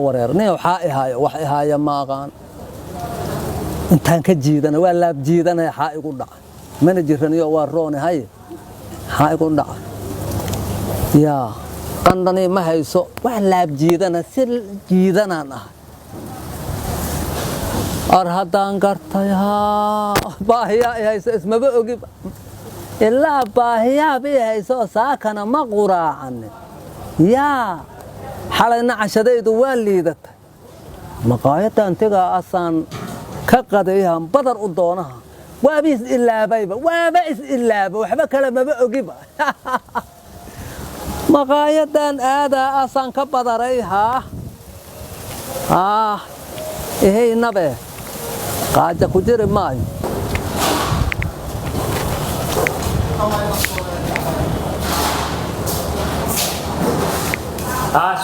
wareernay wax ihaayo maaqaan intaan ka jiidana waa laab jiidana xaa igu dhacay mana jiraniyo waa roonahay xaa igu dhacay yaa qandani ma hayso wax laab jiidana si jiidanaan ah ar haddaan gartay baahiyaa ay hayso ismaba ogi ilaa baahiyaa bay hayso saakana ma quraacan yaa xalayna cashadaydu waa liidatay maqaayadda antiga asaan ka qadayaan badar u doonaha waaba is ilaabayba waxba kale maba ogiba maqaayadan aadaa asaan ka badaray ehaynabe qaaja ku jiri maayo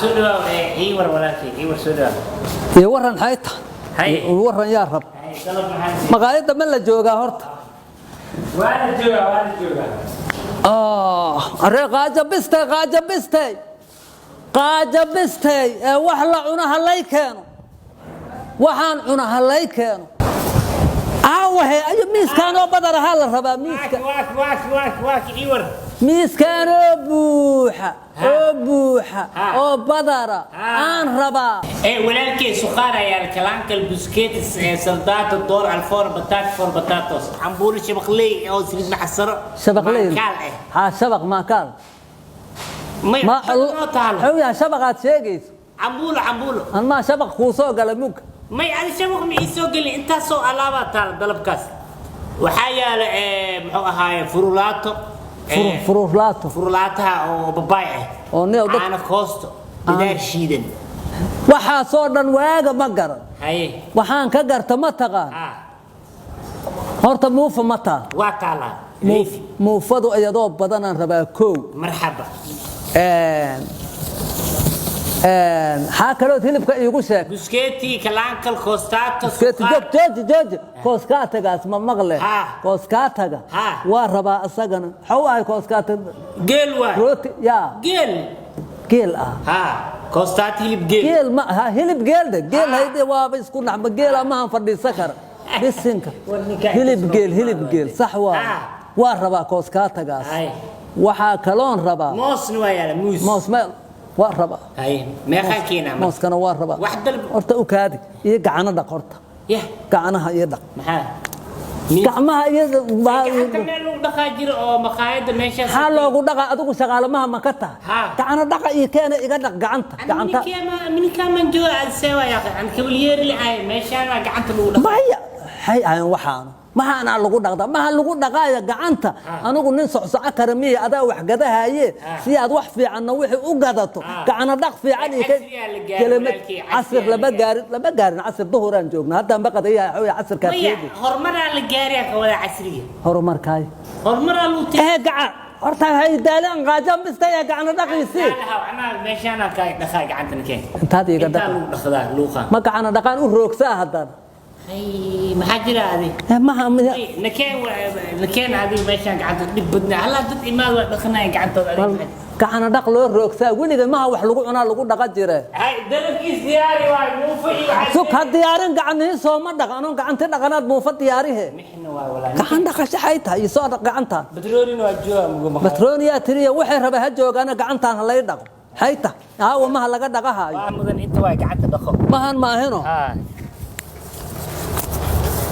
سودوا إيور ولكن إيور سودوا ورن حيطة ورن يا رب مقايدة من لا جوجا هرت وانا جوجا أري قاجة بستي وحلا عنها اللي كانوا وحان عنها اللي كانوا هي أي ميس كانوا بدر هلا ربا ميس واك إيور ميس كانوا بوحة أو بدرة عن ربا ولكن سخارة يا الكلام كالبسكيت سلطات الدور على الفور بطاطس عمبور شبقلي أو سريد محسر شبقلي شبق ما كان ما حلو يا شبقات شيء عمبولو أنا ما شبق خوصو قلموك ما يعني شبق ميسو قال لي أنت سو علامة تال ضلب كاس وحيا هاي فرولاتو فرولاتها أو بابايع أنا كوستو بدار شيدن waxaa soo dhan waaga ma garan waxaan ka garta ma taqaan horta muufa ma taa waa taala muufadu iyadoo badan aan rabaa koow marxaba haa kaloo hilibka iigu sheeg buskeeti kalaankal koostaata jooji kooskaatagaas ma maqle kooskaataga waa rabaa asagana xaw ahay kooskaata geel waa rooti yaa geel كوستات هيلب جيل جيل ما هيلب جيل ده جيل هيدي وابس كنا بجيل ما هنفردي سكر بسنك هيلب جيل صح والربا كوسكاتا جاس وحا كلون ربا موس نوايا موس ما والربا ما خاكينا موس كان والربا واحد قرت أكادي يقعنا دقرت قعناها يدق gacmaha iyada dhaqaajir oo maqaayada meesha loogu dhaqa adigu shaqaalamaha ma ka tahay gacana dhaqa iyo keena iga dhaq gacanta min kaman joo sewa ya aan kabliyeer li ay meesha gacanta lagu dhaqa maya hay aan waxaan lagu dhaqda lagu dhaqaaya gacanta anigu nin socsoco karamiye adaa wax gadahaye si aad wax fiican wixii u gadato gacana dhaq fiican iyo kelimad casir laba gaarin casir duhuraan joogna hadda baqadaya casir ka fiican hormara la gaariya ka wada casriga horumarkay hormara lu gacan horta hay daalan qaajan bistay gacana dhaqiisi ana meeshana ka dhaqaa gacanta keen intaad iga dhaqdaa luuqa ma gacana dhaqaan u roogsaa hadan ما حجرا هذه ما هم لكن هذه ماشان قعدت بدنا هلا ضد إيمان ودخلنا قعدت كأنا دخل الركسة ولي ما هو حلقوا أنا لقوا دقات جرا هاي دلك إزدياري واي مو في سوق هالديارين قعدني سوما دقانو قعدت دقانات مو في دياري هي نحن ولا كأن دقش حيتها يصاد قعدتها بتروني وجوا بتروني يا تري وحير بها جوج أنا قعدتها هلا يدق حيتها هو ما هلا قد دقها مدن أنت واي قعدت دخل ما هنا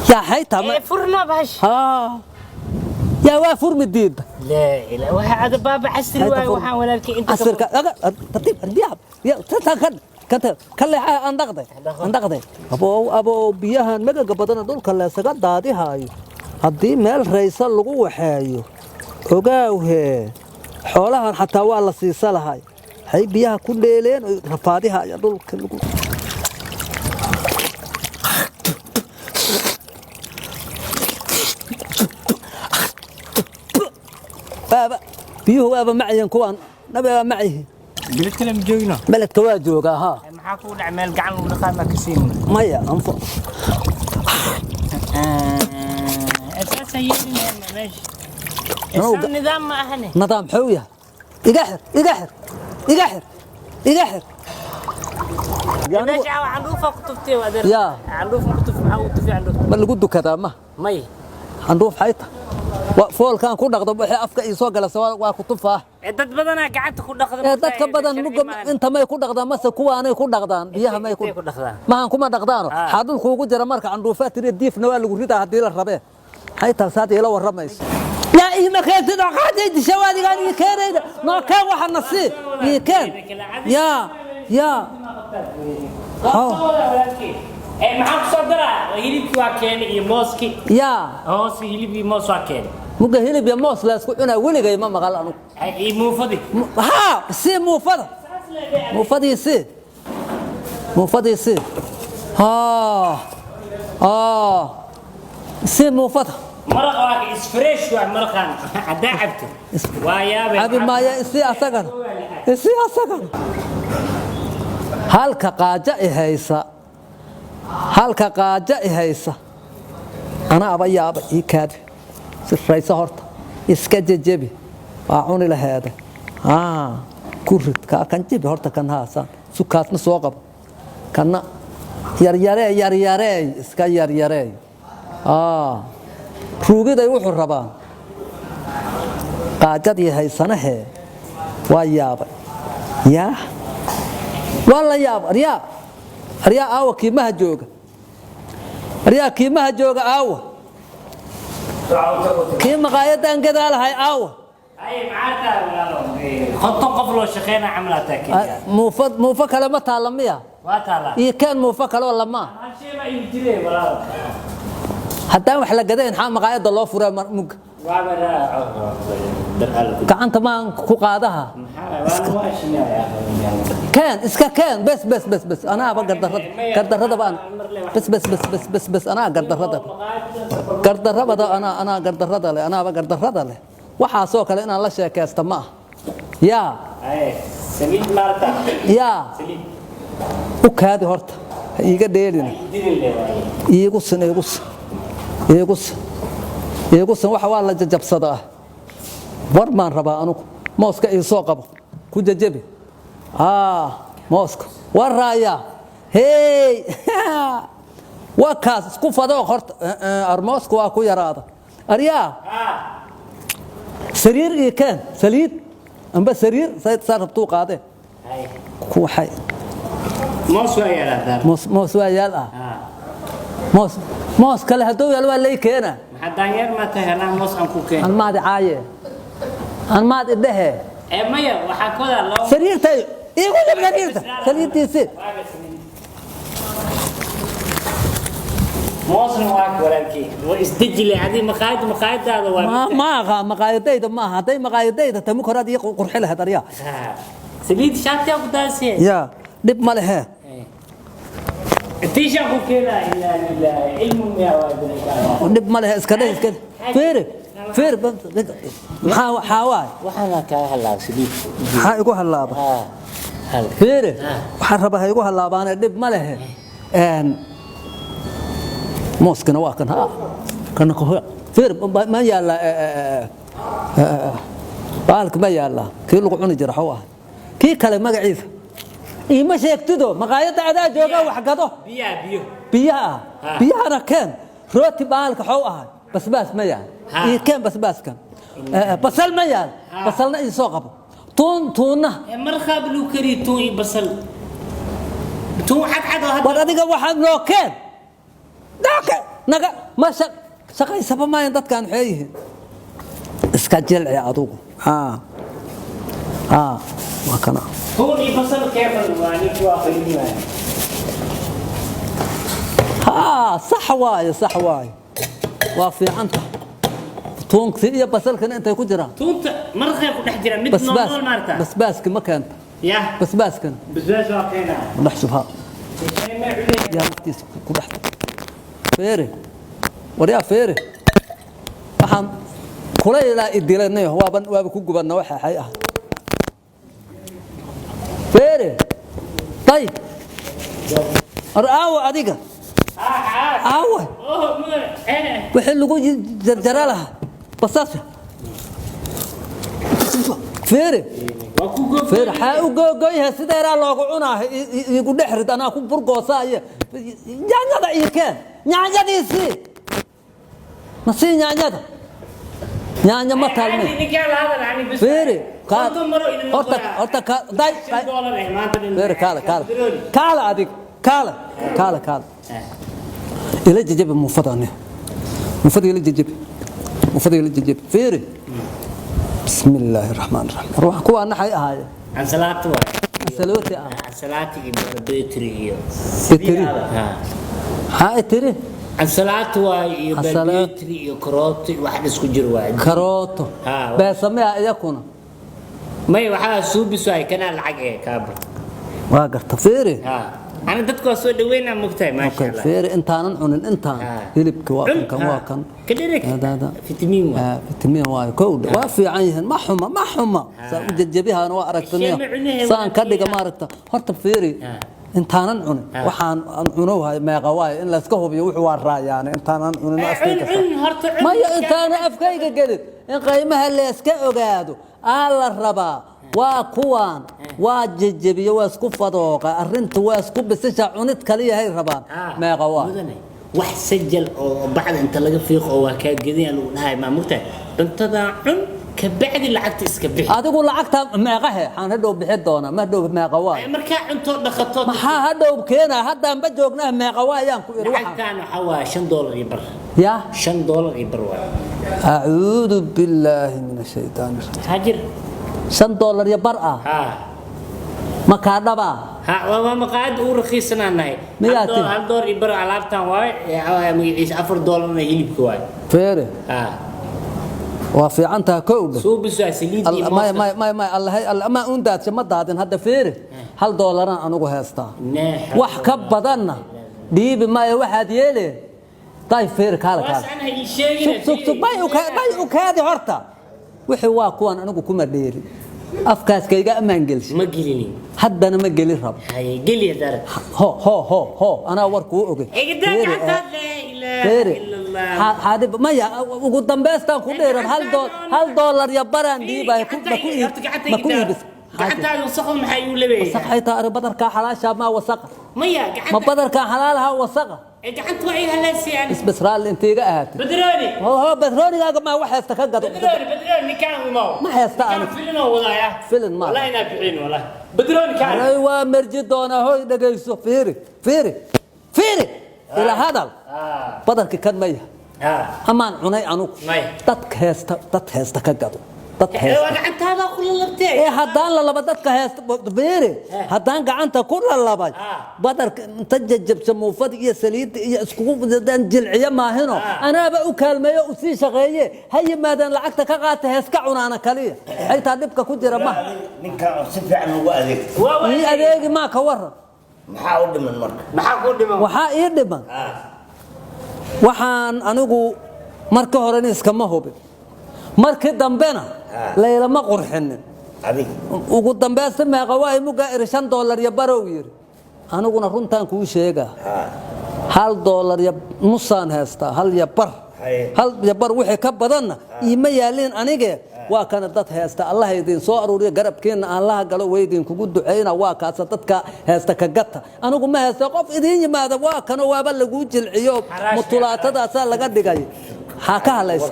يا حيتها فرنا باش يا وافر مديد لا هذا باب عسر وحا ولكن انت عسر ترتيب الدياب يا كتر كل اندقده ابو بيها مغا بدن دول كلا سغا دادي هاي hadii meel raysa lagu waxeeyo ogaawhe xoolahan xataa waa la siisalahay hay biyaha ku dheeleen rafaadiha ay dhulka lagu بابا بيوه بابا معي كوان نبي معي بلدك لم جوجنا بلدك واجوجا ها maxaa ku dhacmeel gacan lagu dhaqaa ma ka siin maya anfo اساسا يجي ماشي النظام ما اهله نظام حويه يقحر يعني ماشي عندوفة كتبتي وأدر يا. عندوفة كتب معه كتبتي عندوفة ما اللي قدو كذا ما مي عندوف حيطة فول كان كل نقطة وحي أفكا يسوق على سواء وكتبها dad badan gacanta ku dhaqdo dadka badan inta may ku dhaqdaan mase kuwaanay ku dhaqdaan biyaha may ku dhaqdaan maahan kuma dhaqdaano xadul kuugu jira marka candhuufaad tiri diifna waa lagu ridaa hadii la rabee hayta saad ila waramayso yaa ima keentid qaadid shawaadigan ii keenayda no ka waxa nasi ii keen ya maxaa ku soo daraa hilibkii waa keenay iyo mooskii ya hoosi hilib iyo moos waa keenay muga hilib iyo moos la isku cunaa weligay ma maqal anu ay muufadi ha si muufada muufadi si si muufada مرق واقع إسفريش ومرقان عداعبته ويا أبي ما يسي أسكن هالك قاجة هيسا أنا أبي يكاد سفريسة هرت إسكت جيبي أعوني لهذا كورت كان جيبي هرت كان هاسا سكات نسوقب كان يرياري إسكا يرياري ruugiday wuxuu rabaa qaajadii haysanahe waa yaabay waa la yaabay aryaa aawa kiimaha jooga aawa kii maqaayadan gadaalahay aawa ay maarta khotto qof loo shaqeena camalataa muufa kale ma taala miya waa taala iyo kan muufa kale oo lama sheema ii jiray walaal haddaan wax la gadayn xaa maqaayada loo furaa mug gacanta maan ku qaadaha كان اسكا كان بس انا قدرده بان بس انا قدرده انا قدرده له انا قدرده له waxa soo kale inaan la sheekaysto ma ya saliid marta ya u kaadi horta iiga dheelina iigu san waxa waa la jajabsadaa war maan rabaa anugu mooska ii soo qabo ku jajabi mooska waraaya hey wakaas isku fado horta armooska waa ku yaraada aryaa sariir ii keen saliid amba sariir sarabtuu qaadee ku waxay moos waa yaal moos kale hadduu yaal waa lay keenaa haddaan yar ma tahay anaa moos aan ku keen anmaadi caaye anmaadi dhehe maya waxaa koda loo sariirtay iigu dhib sariirta sariirtiisi moosna waa walaalkii waa isdejile hadii maqaayadaada waa ma aha maqaayadayda ma aha haday maqaayadayda tamu koraad iyo qurxi lahayd aryaa saliid shaati ku daasay ya dhib ma lehe تيشا كوكيلا إلا علم يا وادنا ودب ماله اسكده فير حاواي وحنا كهلا سليب ها يقول هلابا فير waxaan rabaa igu halaabaan dhib ma lehe mooskana waa kan qoho fir ma yaala baalka ma yaala kii lagu cuni jira xawa kii kale magaciisa ima sheegtido maqaayada adaa jooga wax gado biyaha keen rooti baalka xaw ah basbaas ma yaal iyo keen basbaaskan basal ma yaal basalna ii soo qabo tuuna marxab lu kari tuun basal tuun xad war adiga waxaad noo keen naga ma shaqaysaba maayan dadkaan waxay yihiin iska jilci adugu waa kana tuun basal keefal waani kuwa qaliima صح واي وفي عنده تون كثير بس لكن انت يكون جرا تون مرخي كنت حجرا مثل نورمال مارتا بس ما كانت يا بس كان بس واقعنا نحسبها يا مفتيس كنت فيري وريا فيري waxaan kulayla idilanay waaba ku gubadna waxa hay ah فيري طيب araawa adiga عاوة وحلو جرجرة لها بصاصة فيري فير حاو جوجويها سيدنا لو عنا يقول دحرد أنا أكون برقصاية يعني هذا إيكان يعني هذا يصير نصير يعني هذا يعني ما تعلمين فيري أرتك داي فيري كالا أديك كالا إلى جيب مفضل إلى جيب فيري بسم الله الرحمن الرحيم روح كوا أنا حي هاي عن صلاة سلوتي عن صلاة بيتري تري هاي تري عن صلاة بيتري كروت واحد اسكجر واحد كروت بسميها يكون ما يوحى سوبي سواي كان العقل كابر واقر تفيري أنا دتك سود وين مقتاي ما شاء الله فيري أنت عن أنت يلبك واكن كديرك هذا فيتامين فيتامين واي كود وافي عينهن ما حمى ججبيها أنا وأركتني سان كدق ما أركته هرت فيري أنت عن وحان عنوها ما قواي إن لا سكوه بيوحوا الرأي يعني أنت عن ما أفكيك ما أنت أنا أفكيك قلت إن قيمها اللي سكوا قادو على الربا وكوان واججبي واسكو فضوقه أرنت واسكو بسشة عنت كليه هاي ربان ما قواي واحد سجل وبعد أنت لقى فيق أو كجديان هاي ما مقتاي أنت عن كبعد اللي عكت إسكبيه هذا يقول لعكتها ما قهه حان هدو بحدونا ما هدو ما قواي مركا أنتو دخلتوا ما هدو بكينا هذا بجوجناه ما قواي يانكو كانوا حوا $5 يبر يا $5 يبر أعوذ بالله من الشيطان الرجيم هاجر $5 يبر ما كذبا وما قاعد ورخيصنا ناي $1 يبر على لابتان واي ميجيس $4 يليب كواي فيري وفي عنتها كود سو بسوا سليد ما الله ما أندات ما دادن هذا فيري $1 أنا جهزته وح كبدنا دي بما واحد يلي طيب فيري كلا سوق باي وكادي هرتا وحي واقوان أنا كوما ديري أفكاس كيجا ما نجلش ما جليني حد أنا ما جلي رب هاي جلي دار هو أنا وركو أوكي فيري هذا ما يا وقدام بس كودير $1 يا بران دي باي ما بس قعدت على وسقهم حيقول لي وسقيت بدر كان حلال شاب ما وسق ميا ما بدر كان حلالها وسق قعدت وعي هلا يعني بس رال انت قاعد بدروني هو بدروني ما واحد استكقد بدروني كان ما يستأنف فيلم والله يا فيلم ما والله نافعين والله بدروني كان ايوه مرجدونا هو دقيسو فيري الى هذا بدر كان ميا امان عني عنك تتهست كقدو وقعت هذا كل لبتي هدان للبا ددك هيست بيري هدان قعنتا كل للبا بدر تججب سموفد iyo saliid iyo isku dadaan jilciya ma hino ana ba u kaalmeeyo u sii shaqeeyay hay maadan lacagta ka qaata heeska cunaana kaliya ay taa dibka ku jira ma ninka si fiican ugu adeeg ii adeeg ma ka waran maxaa u dhiman marka maxaa ku dhiman waxa ii dhiman waxaan anigu marka hore iskama hubin markii dambena layla ma qurxinin ugu dambaysta ma qawaay muga $5 ya barow yiri aniguna runtaan ku sheega $1 ya nusaan heesta hal ya bar wixii ka badanna ima yaalin aniga waa kana dad heesta Allah idin soo aruuriyo garabkeena Allah galo weydin kugu duceeyna waa kaas dadka heesta ka gata anigu ma heesta qof idin yimaada waa kana waaba lagu jilciyo mutulaatadaas laga dhigay حكى ليس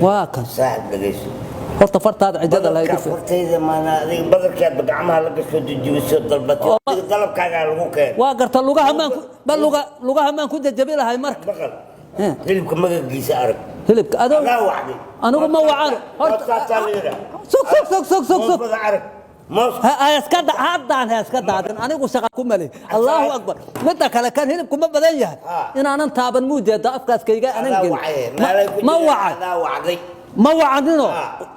واكن صاحب لقيس horta fartaada cidada la igu fartayda maana adiga badarkaad gacmaha la gasho dijiso dalbatay dalabkaaga lagu keen waa garta lugaha maan ku jajabi lahay marka hilibka magaciisa arag hilibka adoo anigu ma wacan horta sug arag هاسكدا هادان هاسكدا anigu shaqa ku malay Allahu akbar mid kale kan hilib kuma badan yahay in aanan taaban muujeeda afkaaskayga anan gelin ma wacadino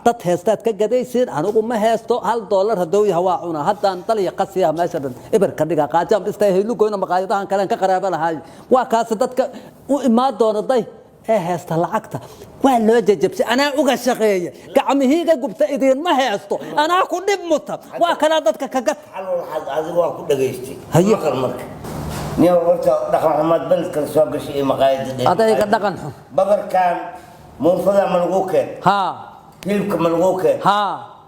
dad heestaad ka gadaysid anigu ma heesto $1 hadoo yahay waa cuna haddaan daliya qasiya meesha dhan ibar ka dhiga qaajam dhistay haylu goyna maqaayadahan kale ka qaraaba lahay waa kaas dadka u imaad doonaday heesta lacagta waa loo jajabsay ana uga shaqeeyay gacmihiiga gubta idin ma heesto ana ku dhib muta waa kala dadka ka gad adigu waa ku dhageystay maqal marka niyo horta dhaqan xumad balkan soo gashay maqaayada adayga dhaqan badarkan muufada ma lagu keen hilibka ma lagu keen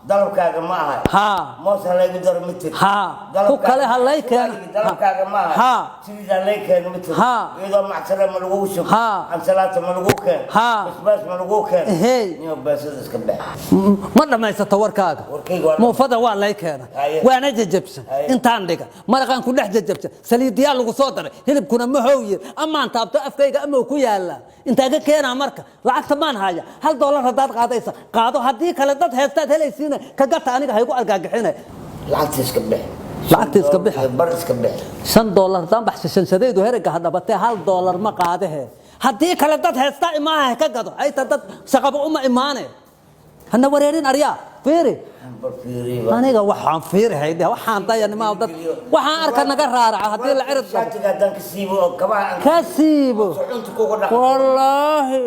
dalabkaaga ma aha haa moos halaygu daro mitir haa ku kale halay keen dalabkaaga ma aha sida halay keen mitir haa iyadoo macsara ma lagu shub haa ansalaata ma lagu keen haa basbaas ma lagu keen hey iyo baasada iska bax ma dhamaysato warkaaga muufada waa lay keena waana jajabsan intaan dhiga maraqan ku dhex jajabsan saliidiyaa lagu soo daray hilibkuna ma hooyir amaan taabto afkayga ama ku yaala inta ka keena marka lacagta maan haya $1 hadaad qaadaysa qaado hadii kale dad heestaad helaysiina ka gata aniga haygu argagaxinay lacagta iska bax lacagta iska bax bar iska bax $5 daan baxshan sadeedu herega hadabatay $1 ma qaadahe hadii kale dad heesta imaaha ka gado ay dad shaqaba uma imaanay hana wareerin aryaa fiiri aniga waxaan fiirahay waxaan dayanima dad waxaan arka naga raaraca hadii la cirib shatigadan ka siibo kabaha ka siibo wallahi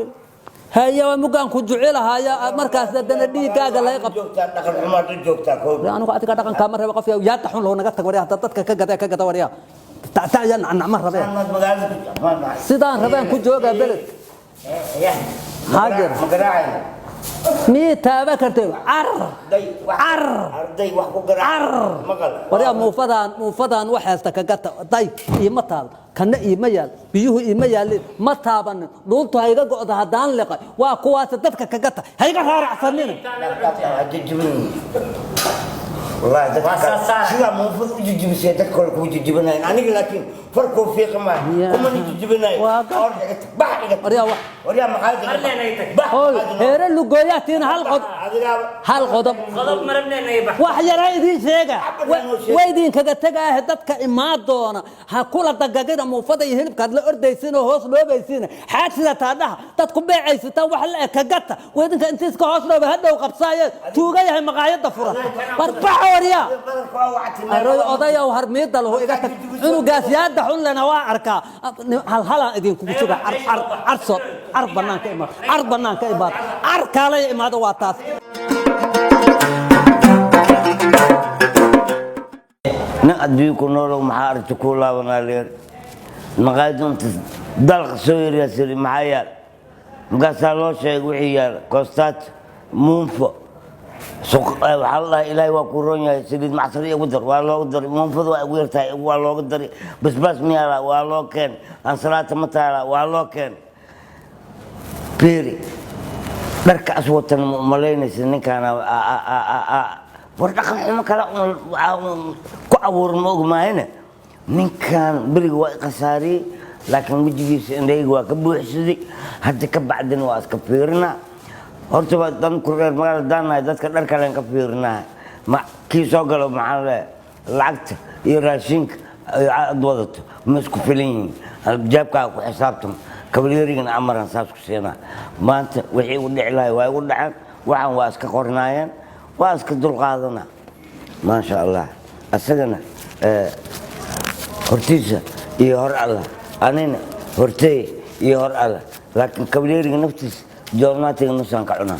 haya mugan ku jucilahaaya markaas dadana dhiigaaga la qabto dhaqan xumaad joogtaa koob anigu adiga dhaqan ka marraba qof yaa taxun loo naga tag wariya dadka ka gada wariya تعال نعم ربيع سيدان ربيع كجوجا بلد هاجر مي تابا كرتو عر وريا موفدان وحاستا كغتا داي يمتال كنا يميال بيوه يميال ما تابن دولتو هيغا غودا هدان لقا وا كواس ددك كغتا هيغا رارعسنين والله شو المفروض يجيب سيادتك كل يجيبنا أنا لكن فرقوا في قمة هم يجيبنا وريا مقاعد هير اللقياتين هالقضب مرمنا نيبه وحيا رايدين شيغا ويدين كغا تغا ددك imaadona ha kula dagagada muufada hilib kaad la ordaysin oo hoos loo baysin xaasida taadaha dad ku beecaysata wax la ka gata weedinka intiis ka hoos loo hadhow qabsaayo tuuga yahay maqaayada furan barbax وريا أرأي أو هرميد له إذا إنه قاسيات دحون لنا واركا هلا إذن كم تشوف عرص عربنا كإمات عربنا كإمات عركالي إمات واتاس نقدي كنولو محارة كولا ونالير مقايدون دلق سوير يسري معايا مقاسالو شيء وحيال كوستات مونفو والله إلهي وكورون يا سيد معصرية قدر والله قدر منفض ويرتاي والله قدر بس ميالا والله كان عن صلاة متالا والله كان بيري بركة أصوات ملايين سنين كان ورقم حما كلا كأور موج ما هنا من كان بري وقصاري لكن بيجي سندي وكبوح سدي حتى كبعدين واسكبيرنا horta waa dan kureer magaalada daanahay dadka dharka leen ka fiirnaa ma kii soo galo maxaa lacagta iyo raashinka aad wadato ma isku filan yihiin jaabkaa ku xisaabtama kabalyeerigan amaran saas ku siinaa maanta wixii u dhici lahay waa igu dhaceen waxaan waa iska qornaayeen waa iska dulqaadanaa maasha allah asagana hortiisa iyo hor allah anina hortey iyo hor allah laakiin kabalyeeriga naftiisa جوابنا تيجي نسان كعنا